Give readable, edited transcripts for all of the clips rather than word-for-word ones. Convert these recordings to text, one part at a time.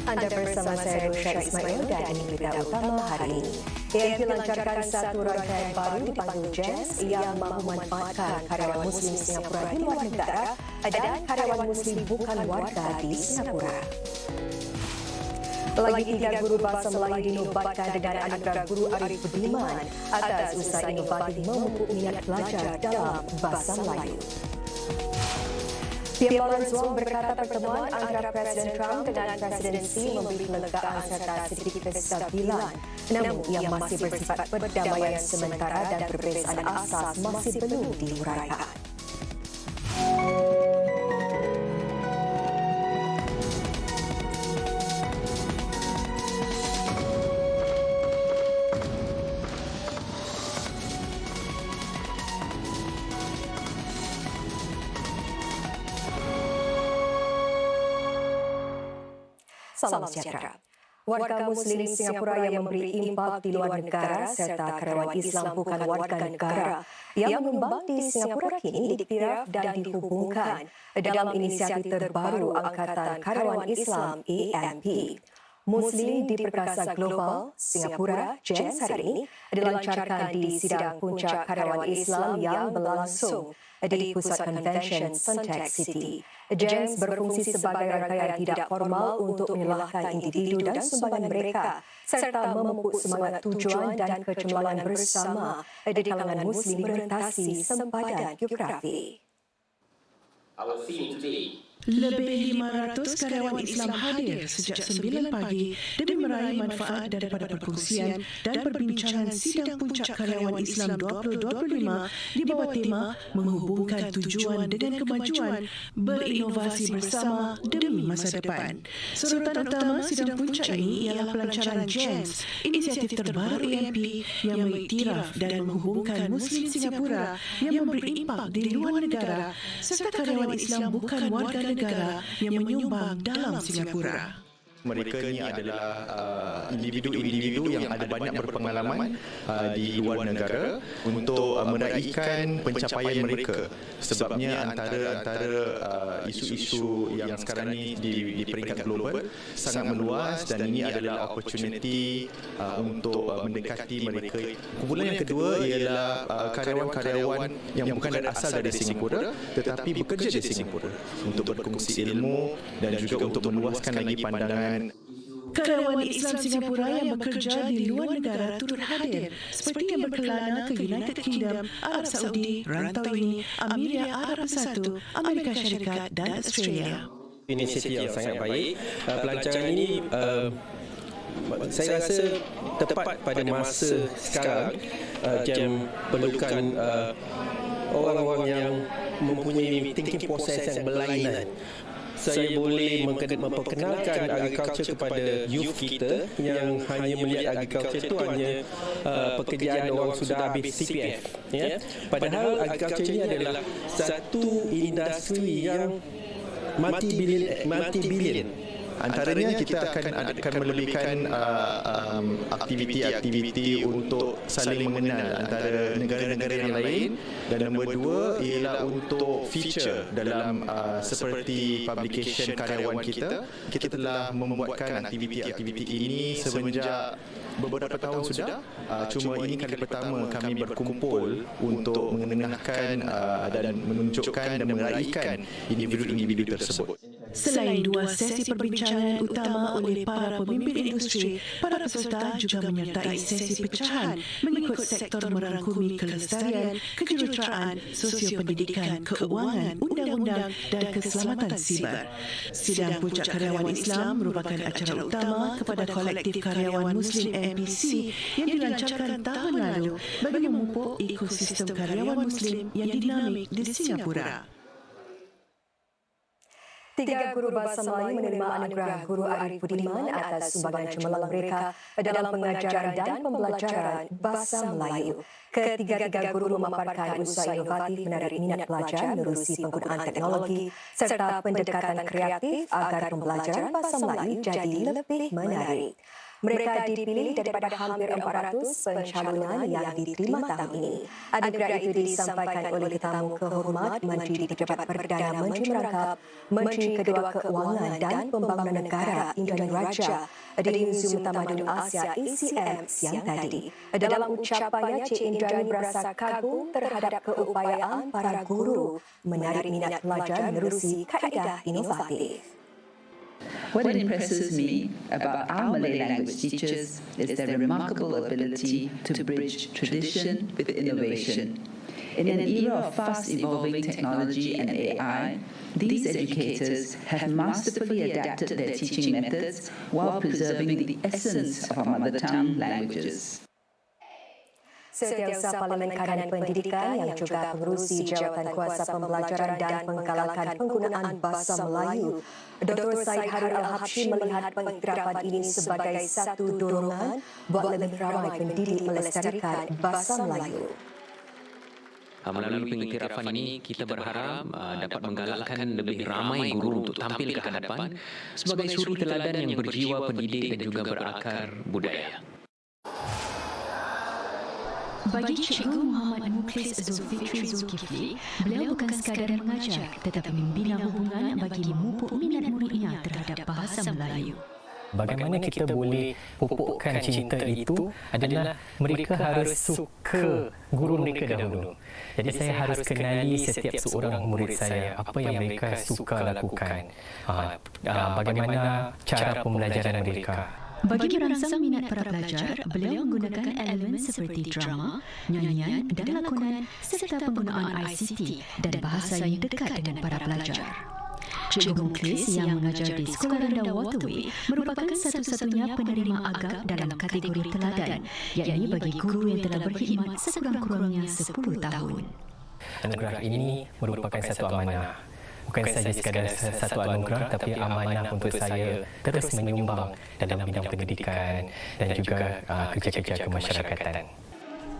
Anda bersama saya Rosha Ismail dan ini berita utama hari ini. AMP lancarkan satu rangkaian baru dipanggil GEMS yang mahu memanfaatkan karyawan Muslim Singapura di luar negara dan karyawan Muslim bukan warga di Singapura. Lagi 3 guru bahasa Melayu dinobatkan dengan anugerah Guru Arif Budiman atas usaha inovatif memupuk minat pelajar dalam bahasa Melayu. Pihak Lawrence Wong berkata pertemuan antara Presiden Trump dengan Presiden Xi memberi kelegaan serta sedikit kestabilan. Namun ia masih bersifat perdamaian sementara dan perbezaan asas masih belum diuraikan. Salam sejahtera. Warga Muslim Singapura yang memberi impak di luar negara serta karyawan Islam bukan warga negara yang menyumbang di Singapura kini diktiraf dan dihubungkan dalam inisiatif terbaru Angkatan Karyawan Islam AMP. Muslim di Perkasa Global Singapura GEMS hari ini dilancarkan di sidang puncak karyawan Islam yang berlangsung di Pusat Convention Suntec City. GEMS berfungsi sebagai rangkaian tidak formal untuk menyalahkan individu dan sumbangan mereka serta memupuk semangat tujuan dan kecemerlangan bersama di kalangan Muslim berorientasi sempadan geografi. Our theme today. Lebih 500 karyawan Islam hadir sejak 9 pagi demi meraih manfaat daripada perkongsian dan perbincangan sidang puncak karyawan Islam 2025 di bawah tema menghubungkan tujuan dengan kemajuan, berinovasi bersama demi masa depan. Sorotan utama sidang puncak ini ialah pelancaran GEMS, inisiatif terbaru AMP yang mengiktiraf dan menghubungkan Muslim Singapura yang memberi impak di luar negara serta karyawan Islam bukan warga negara yang menyumbang dalam Singapura. Mereka ni adalah individu-individu yang ada banyak berpengalaman di luar negara untuk meraihkan pencapaian mereka. Sebabnya antara isu-isu yang sekarang ni di peringkat global sangat meluas dan ini adalah opportunity untuk mendekati mereka. Kumpulan yang kedua ialah karyawan-karyawan yang bukan asal dari Singapura tetapi bekerja di Singapura untuk berkongsi ilmu dan juga untuk meluaskan lagi pandangan. Karyawan Islam Singapura yang bekerja di luar negara turut hadir seperti yang berkelana ke United Kingdom, Arab Saudi, rantau ini, Emirat Arab Bersatu, Amerika Syarikat dan Australia. Inisiatif yang sangat baik. Pelancaran ini saya rasa tepat pada masa sekarang. GEM perlukan orang-orang yang mempunyai thinking process yang berlainan. Saya boleh memperkenalkan agriculture kepada youth kita yang hanya melihat agriculture itu hanya pekerjaan orang sudah habis CPF. Ya? Padahal agriculture ini adalah satu industri yang multi-billion. Antaranya kita akan melebihkan aktiviti-aktiviti untuk saling mengenal antara negara-negara yang lain dan nombor 2 ialah untuk feature dalam seperti publication karyawan kita telah membuatkan aktiviti-aktiviti ini semenjak beberapa tahun sudah. Cuma ini kali pertama kami berkumpul untuk mengenangkan dan menunjukkan dan meraihkan individu-individu tersebut. Selain 2 sesi perbincangan utama oleh para pemimpin industri, para peserta juga menyertai sesi pecahan mengikut sektor merangkumi kelestarian, kejuruteraan, sosio-pendidikan, keuangan, undang-undang dan keselamatan siber. Sidang Puncak Karyawan Islam merupakan acara utama kepada kolektif karyawan Muslim MPC yang dilancarkan tahun lalu bagi memupuk ekosistem karyawan Muslim yang dinamik di Singapura. 3 guru bahasa Melayu menerima anugerah Guru Arif Budiman atas sumbangan cemerlang mereka dalam pengajaran dan pembelajaran bahasa Melayu. Ketiga-tiga guru memaparkan usaha inovatif menarik minat pelajar menerusi penggunaan teknologi serta pendekatan kreatif agar pembelajaran bahasa Melayu jadi lebih menarik. Mereka dipilih daripada hampir 400 pencalonan yang diterima tahun ini. Anugerah itu disampaikan oleh tetamu kehormat Menteri di Pejabat Perdana Menteri Merangkap, Menteri Kedua Keuangan dan Pembangunan Negara Indrani Raja di Museum Tamadun Asia ACM siang tadi. Dalam ucapannya, Cik Indrani berasa kagum terhadap keupayaan para guru menarik minat pelajar menerusi kaedah inovatif. What impresses me about our Malay language teachers is their remarkable ability to bridge tradition with innovation. In an era of fast-evolving technology and AI, these educators have masterfully adapted their teaching methods while preserving the essence of our mother tongue languages. Setiausaha Parlimen Kanan Pendidikan yang juga pengerusi Jawatan Kuasa Pembelajaran dan Penggalakan Penggunaan Bahasa Melayu, Dr. Syed Harun Al-Habsyi melihat pengiktirafan ini sebagai satu dorongan buat lebih ramai pendidik melestarikan Bahasa Melayu. Melalui pengiktirafan ini, kita berharap dapat menggalakkan lebih ramai guru untuk tampil ke hadapan sebagai suri teladan yang berjiwa pendidik dan juga berakar budaya. Bagi Cikgu Muhammad Mukhlis Zulfikri Zulkifli, beliau bukan sekadar mengajar tetapi membina hubungan bagi memupuk minat muridnya terhadap bahasa Melayu. Bagaimana kita boleh pupukkan cinta itu adalah mereka harus suka guru mereka dahulu. Jadi saya harus kenali setiap seorang murid saya, apa yang mereka suka lakukan, bagaimana cara pembelajaran mereka. Bagi merangsang minat para pelajar, beliau menggunakan elemen seperti drama, nyanyian dan lakonan serta penggunaan ICT dan bahasa yang dekat dengan para pelajar. Cikgu Mukhlis yang mengajar di Sekolah Rendah Waterway merupakan satu-satunya penerima agap dalam kategori teladan, yakni bagi guru yang telah berkhidmat sekurang-kurangnya 10 tahun. Anugerah ini merupakan satu amanah. Bukan saja sekadar satu anugerah, tapi amanah untuk saya terus menyumbang dalam bidang pendidikan dan juga kerja-kerja kemasyarakatan.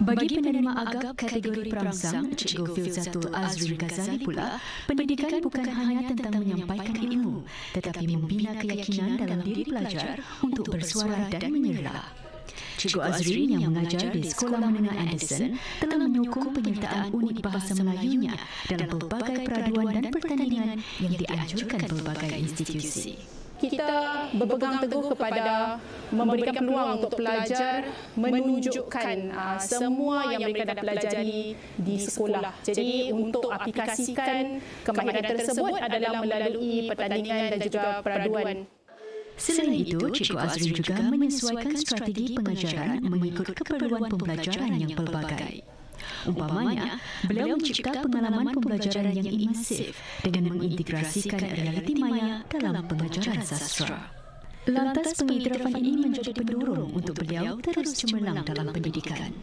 Bagi penerima agap kategori perangsang, Cikgu Filzatul Azrin Ghazali pula, pendidikan bukan hanya tentang menyampaikan ilmu, tetapi membina keyakinan dalam diri pelajar untuk bersuara dan menyerlah. Cikgu Azrin yang mengajar di Sekolah Menengah Anderson telah menyokong penyertaan unit bahasa Melayunya dalam pelbagai peraduan dan pertandingan yang dianjurkan pelbagai institusi. Kita berpegang teguh kepada memberikan peluang untuk pelajar menunjukkan semua yang mereka dah pelajari di sekolah. Jadi untuk aplikasikan kemahiran tersebut adalah melalui pertandingan dan juga peraduan. Selain itu, Cikgu Azrin juga menyesuaikan strategi pengajaran mengikut keperluan pembelajaran yang pelbagai. Umpamanya, beliau mencipta pengalaman pembelajaran yang imersif dengan mengintegrasikan realiti maya dalam pengajaran sastra. Lantas, pengiktirafan ini menjadi pendorong untuk beliau terus cemerlang dalam pendidikan.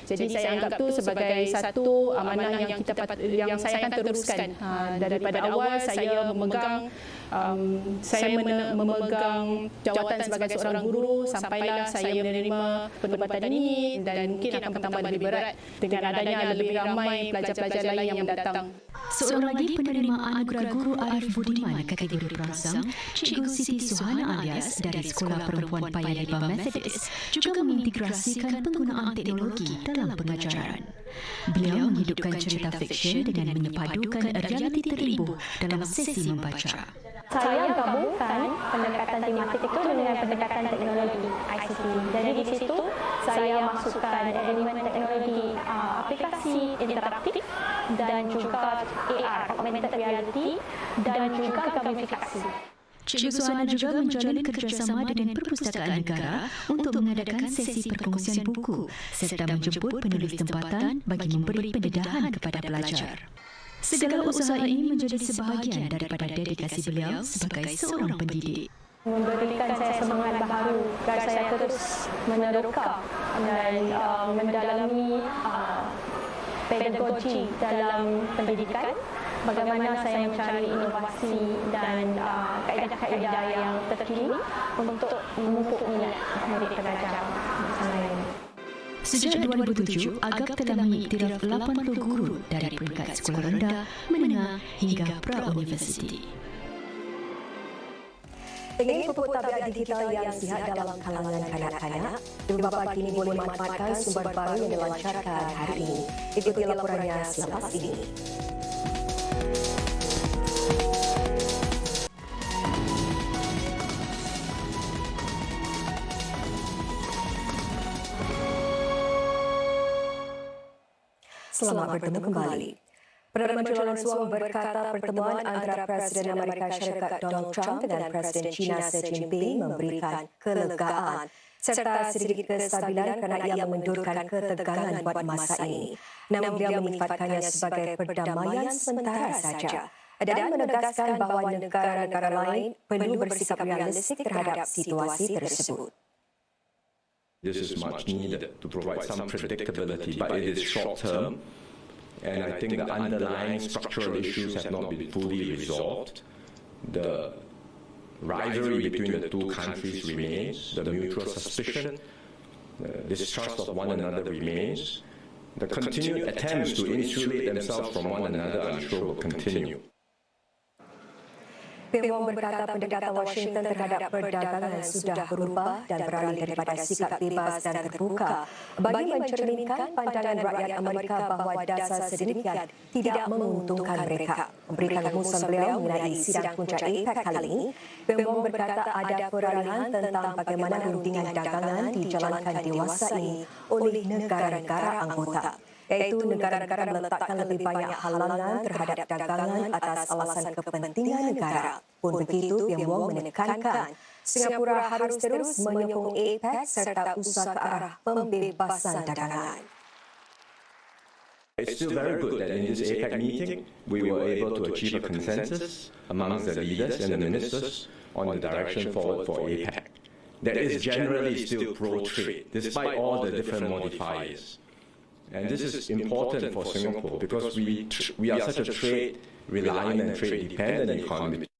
Jadi saya anggap itu sebagai satu amanah yang saya akan teruskan. Daripada awal saya memegang jawatan sebagai seorang guru sampailah saya menerima penempatan ini dan mungkin akan bertambah lebih berat dengan adanya lebih ramai pelajar-pelajar lain yang mendatang. Seorang lagi penerima anugerah Guru Arif Budiman kategori perangsang, Cikgu Siti Suhana Alias dari Sekolah Perempuan Paya Lebar Methodist juga mengintegrasikan penggunaan teknologi dalam pengajaran. Beliau menghidupkan cerita fiksyen dengan menyepadukan realiti teribu dalam sesi membaca. Saya gabungkan pendekatan tematik itu dengan pendekatan teknologi ICT. Jadi di situ saya masukkan elemen teknologi aplikasi interaktif dan juga AR, augmented reality dan juga gamifikasi. Cikgu Suhana juga menjalin kerjasama dengan Perpustakaan Negara untuk mengadakan sesi perkongsian buku serta menjemput penulis tempatan bagi memberi pendedahan kepada pelajar. Segala usaha ini menjadi sebahagian daripada dedikasi beliau sebagai seorang pendidik. Memberikan saya semangat baharu agar saya terus meneroka dan mendalami pedagogi dalam pendidikan. Bagaimana saya mencari inovasi dan kaedah-kaedah yang terkini untuk memupuk minat murid pelajar bersama ini. Sejak 2007, Agap telah mengiktiraf 80 guru dari peringkat sekolah rendah, menengah hingga pra-universiti. Ingin pupuk tabiat digital yang sihat dalam kalangan kanak-kanak? Ibu bapa kini boleh manfaatkan sumber baru yang dilancarkan hari ini. Ikuti laporannya selepas ini. Selamat bertemu kembali. Perdana Menteri Lawrence Wong berkata pertemuan antara Presiden Amerika Syarikat Donald Trump dengan Presiden China Xi Jinping memberikan kelegaan serta sedikit kestabilan kerana ia mengendurkan ketegangan buat masa ini. Namun beliau menyifatkannya sebagai perdamaian sementara saja dan menegaskan bahawa negara-negara lain perlu bersikap realistik terhadap situasi tersebut. This is much needed to provide some predictability, but it is short term. And I think the underlying structural issues have not been fully resolved. The rivalry between the two countries remains. The mutual suspicion, the distrust of one another remains. The continued attempts to insulate themselves from one another, I'm sure, will continue. Wong berkata pendekatan Washington terhadap perdagangan sudah berubah dan beralih daripada sikap bebas dan terbuka bagi mencerminkan pandangan rakyat Amerika bahawa dasar sedemikian tidak menguntungkan mereka. Memberikan rumusan beliau mengenai sidang puncak APEC kali ini, Wong berkata ada peralihan tentang bagaimana rundingan dagangan dijalankan dewasa ini oleh negara-negara anggota, iaitu negara-negara meletakkan lebih banyak halangan terhadap dagangan atas alasan kepentingan negara. Pun begitu, Wong menekankan Singapura harus terus menyokong APEC serta usaha ke arah pembebasan dagangan. It's still very good that in this APEC meeting, we were able to achieve a consensus amongst the leaders and the ministers on the direction forward for APEC. That is generally still pro-trade, despite all the different modifiers. And this is important for Singapore because we are such a trade-reliant and trade-dependent economy.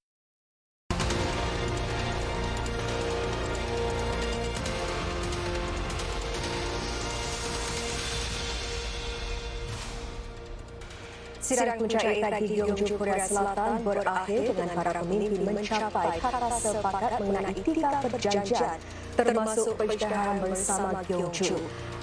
Sidang puncak APEC di Gyeongju, Korea Selatan berakhir dengan para pemimpin mencapai kata sepakat mengenai 3 perjanjian termasuk pengisytiharan bersama Gyeongju.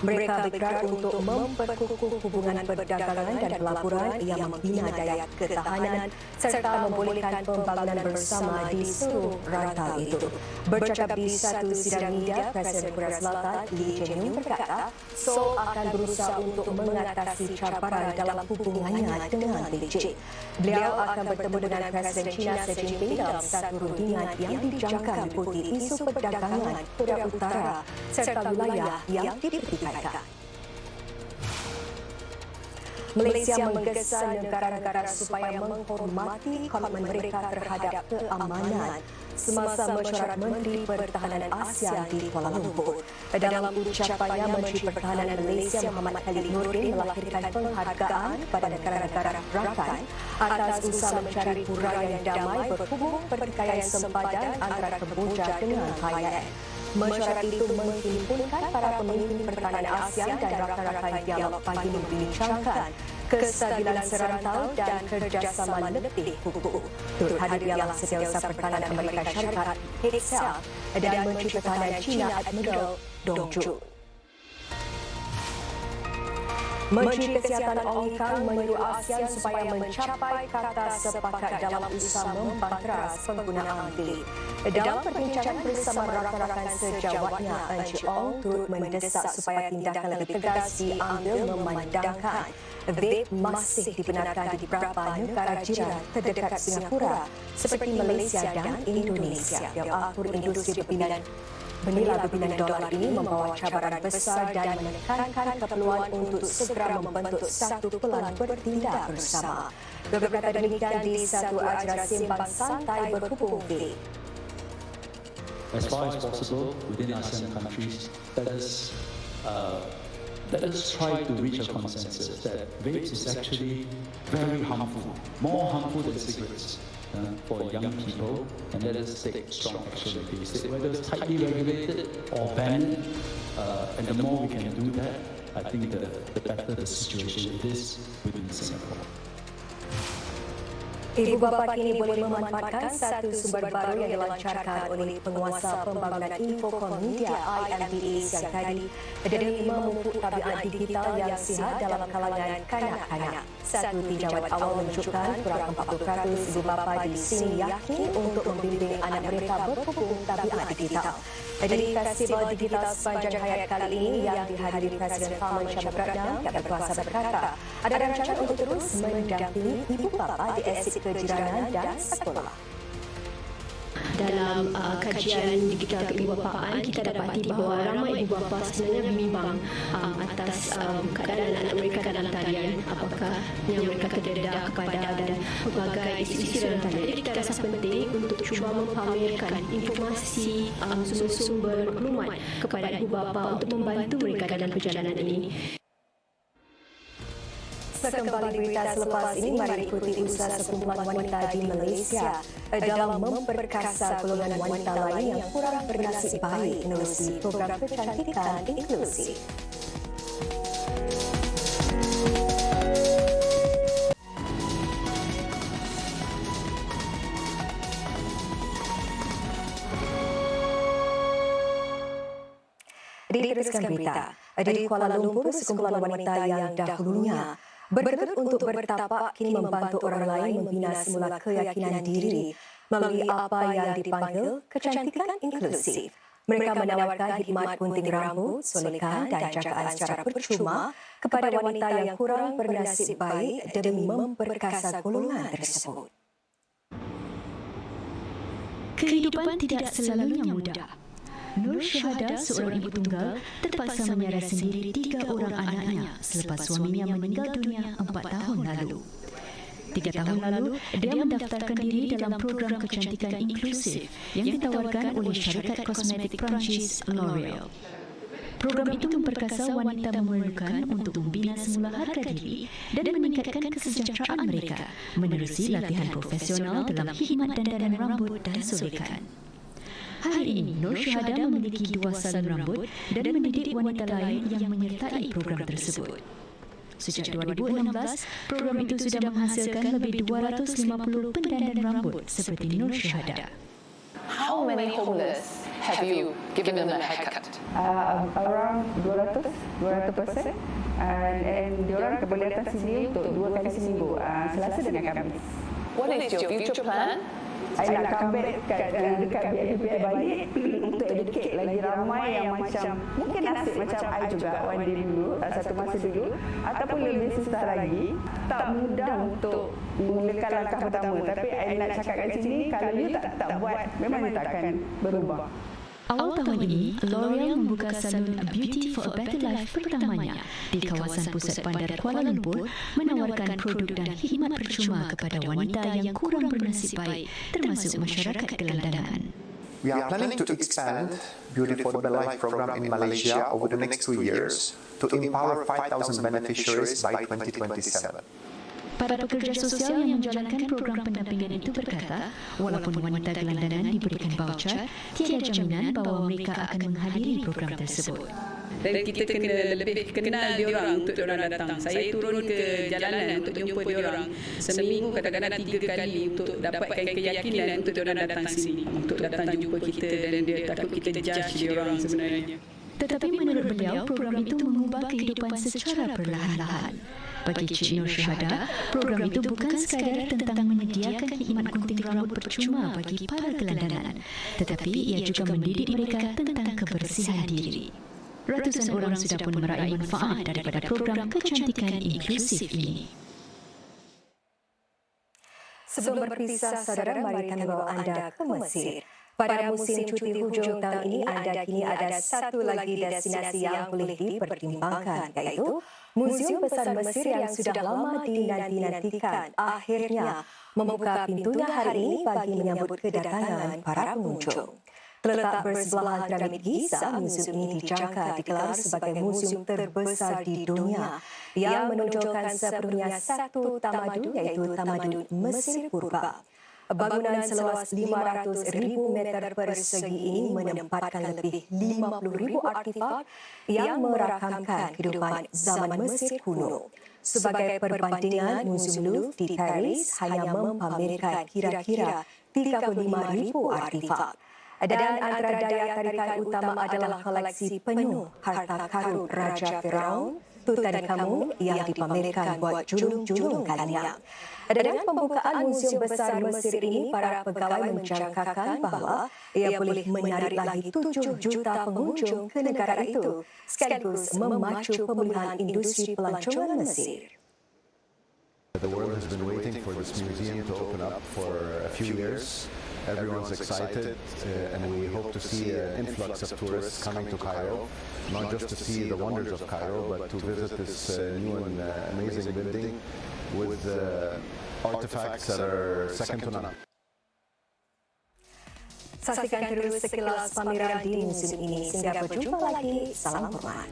Mereka bergerak untuk memperkukuh hubungan perdagangan dan pelaburan yang membina daya ketahanan serta membolehkan pembangunan bersama di seluruh rantau itu. Bercakap di satu sidang media, Presiden Korea Selatan Lee Jae-myung berkata, Seoul akan berusaha untuk mengatasi cabaran dalam hubungannya dengan Beijing. Beliau akan bertemu dengan Presiden China Xi Jinping dalam satu rundingan yang dijangka meliputi isu perdagangan Korea Utara serta wilayah yang dipertikaikan. Malaysia menggesa negara-negara supaya menghormati komitmen mereka terhadap keamanan semasa mesyuarat Menteri Pertahanan ASEAN di Kuala Lumpur. Dalam ucapannya, Menteri Pertahanan Malaysia Muhammad Khalid Nordin melahirkan penghargaan kepada negara-negara rakan atas usaha mencari pura yang damai berhubung pertikaian sempadan antara Kemboja dengan Thailand. Mesyuarat itu menghimpunkan para pemimpin pertahanan ASEAN dan rakan-rakan dialog bagi membincangkan kestabilan serantau dan kerjasama lebih kukuh. Turut hadir ialah Setiausaha Pertahanan Amerika Syarikat HEXEL dan Menteri Pertahanan China Admiral Dong Jun. Menteri Kesihatan Ong Kang menyuruh ASEAN supaya mencapai kata sepakat dalam usaha membantras penggunaan vape. Dalam perbincangan bersama rakan-rakan sejawatnya, Encik Ong turut mendesak supaya tindakan lebih tegas diambil memandangkan vape masih dibenarkan di beberapa negara jiran terdekat Singapura seperti Malaysia dan Indonesia. Yang akhir industri berpindah bernilai berbilion dolar ini membawa cabaran besar dan menekankan keperluan untuk segera membentuk satu pelan bertindak bersama. Berkata demikian di satu acara sembang santai berhubung vape. As far as possible within ASEAN countries, let us try to reach a consensus that vapes is actually very harmful, more harmful than cigarettes for young people, and let us take strong action against it, whether it's tightly regulated or banned, and the more we can do that, I think the better the situation it is within Singapore. Ibu bapa kini boleh memanfaatkan satu sumber baru yang dilancarkan oleh penguasa pembangunan Infokom Media IMDA siang tadi demi memupuk tabiat digital yang sihat dalam kalangan kanak-kanak. Satu tinjauan awal menunjukkan kurang 40% ibu bapa di sini yakin untuk membimbing anak mereka berpupuk tabiat digital. Jadi festival digital sepanjang hayat kali ini yang dihadiri Presiden Farman Syamratnam yang berkuasa berkata ada rencana untuk terus mendampingi ibu bapa di esik kejiranan dan sekolah. Dalam kajian digital keibu-bapaan, kita dapati bahawa ramai ibu bapa sebenarnya bimbang atas keadaan anak mereka dalam talian, apakah yang mereka terdedah kepada dan pelbagai isu-isu dalam talian. Jadi kita rasa penting untuk cuba mempamerkan informasi sumber-sumber maklumat kepada ibu bapa untuk membantu mereka dalam perjalanan ini. Sekembali berita selepas ini, mari ikuti usaha sekumpulan wanita di Malaysia dalam memperkasa golongan wanita lain yang kurang bernasib baik menerusi program kecantikan inklusif. Diteruskan berita. Di Kuala Lumpur, sekumpulan wanita yang dahulunya bergelut untuk bertapak kini membantu orang lain membina semula keyakinan diri melalui apa yang dipanggil kecantikan inklusif. Mereka menawarkan khidmat gunting rambut, solekan dan jagaan secara percuma kepada wanita yang kurang bernasib baik demi memperkasa golongan tersebut. Kehidupan tidak selalunya mudah. Nur Syahada, seorang ibu tunggal, terpaksa menyara sendiri 3 orang anaknya selepas suaminya meninggal dunia 4 tahun lalu. 3 tahun lalu, dia mendaftarkan diri dalam program kecantikan inklusif yang ditawarkan oleh syarikat kosmetik Perancis L'Oreal. Program itu memperkasa wanita memerlukan untuk membina semula harga diri dan meningkatkan kesejahteraan mereka menerusi latihan profesional dalam khidmat dandanan rambut dan solekan. Hari ini, Nur Syahada memiliki 2 salon rambut dan mendidik wanita lain yang menyertai program tersebut. Sejak 2016, program itu sudah menghasilkan lebih 250 pendandan rambut seperti Nur Syahada. How many homeless have you given them a haircut? Around 200%. And diorang boleh datang sini untuk 2 kali seminggu, Selasa dengan Khamis. What is your future plan? Saya nak comeback dekat BIPI balik untuk educate lagi ramai yang macam mungkin nasib macam I juga one day dulu, satu masa dulu, ataupun lebih susah lagi. Tak mudah untuk memulakan langkah pertama, tapi I nak cakap kat sini, kalau you tak buat, memang you tak akan berubah. Awal tahun ini, L'Oreal membuka salon Beauty for a Better Life pertamanya di kawasan pusat bandar Kuala Lumpur, menawarkan produk dan khidmat percuma kepada wanita yang kurang bernasib baik, termasuk masyarakat gelandangan. We are planning to expand Beauty for a Better Life program in Malaysia over the next 2 years to empower 5,000 beneficiaries by 2027. Para pekerja sosial yang menjalankan program pendampingan itu berkata, walaupun wanita gelandangan diberikan voucher, tiada jaminan bahawa mereka akan menghadiri program tersebut. Dan kita kena lebih kenal diorang untuk diorang datang. Saya turun ke jalanan untuk jumpa diorang. Seminggu kadang-kadang 3 kali untuk dapatkan keyakinan untuk diorang datang sini. Untuk datang jumpa kita dan dia takut kita judge diorang sebenarnya. Tetapi menurut beliau, program itu mengubah kehidupan secara perlahan-lahan. Bagi Cik Nur Syahada, program itu bukan sekadar tentang menyediakan khidmat gunting rambut percuma bagi para gelandangan, tetapi ia juga mendidik mereka tentang kebersihan diri. Ratusan orang sudah pun meraih manfaat daripada program kecantikan inklusif ini. Sebelum berpisah, saudara, mari kami bawa anda ke Mesir. Pada musim cuti hujung tahun ini, anda kini ada satu lagi destinasi yang boleh dipertimbangkan, iaitu Museum Besar Mesir yang sudah lama dinanti-nantikan akhirnya membuka pintunya hari ini bagi menyambut kedatangan para pengunjung. Terletak bersebelahan piramid Giza, museum ini dijangka digelar sebagai museum terbesar di dunia yang menonjolkan sepenuhnya satu tamadun, iaitu tamadun Mesir Purba. Bangunan seluas 500,000 meter persegi ini menempatkan lebih 50,000 artifak yang merakamkan kehidupan zaman Mesir kuno. Sebagai perbandingan, Museum Louvre di Paris hanya mempamerkan kira-kira 35,000 artifak. Dan antara daya tarikan utama adalah koleksi penuh harta karun Raja Firaun Tutankhamun yang dipamerkan buat julung-julung kalian. Dengan pembukaan Museum Besar Mesir ini, para pegawai menjangkakan bahawa ia boleh menarik lagi 7 juta pengunjung ke negara itu, sekaligus memacu pemulihan industri pelancongan Mesir. The world has been waiting for this museum to open up for a few years. Everyone's excited and we hope to see an influx of tourists coming to Cairo, not just to see the wonders of Cairo, but to visit this new and amazing building with artifacts that are second to none. Saksikan terus sekilas pameran di museum ini. Sehingga berjumpa lagi. Salam hormat.